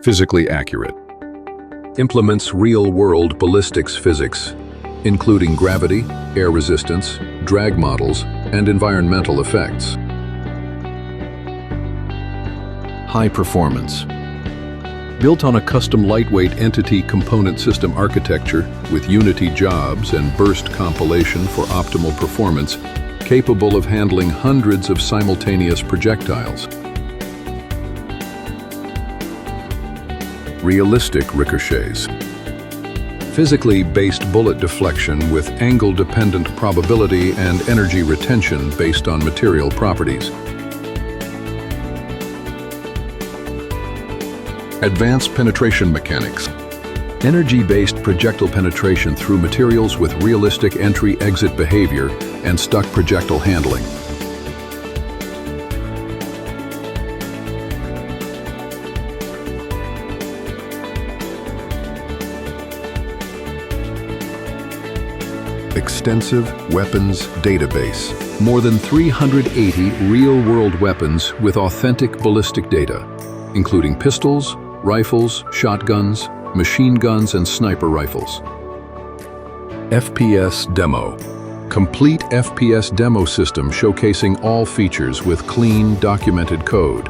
physically accurate. Implements real-world ballistics physics, including gravity, air resistance, drag models, and environmental effects. High performance. Built on a custom lightweight entity component system architecture with unity jobs and burst compilation for optimal performance, capable of handling hundreds of simultaneous projectiles. Realistic ricochets. Physically based bullet deflection with angle-dependent probability and energy retention based on material properties. Advanced penetration mechanics. Energy-based projectile penetration through materials with realistic entry-exit behavior and stuck projectile handling. Extensive weapons database. More than 380 real-world weapons with authentic ballistic data, including pistols, rifles, shotguns, machine guns, and sniper rifles. FPS demo. Complete FPS demo system showcasing all features with clean, documented code.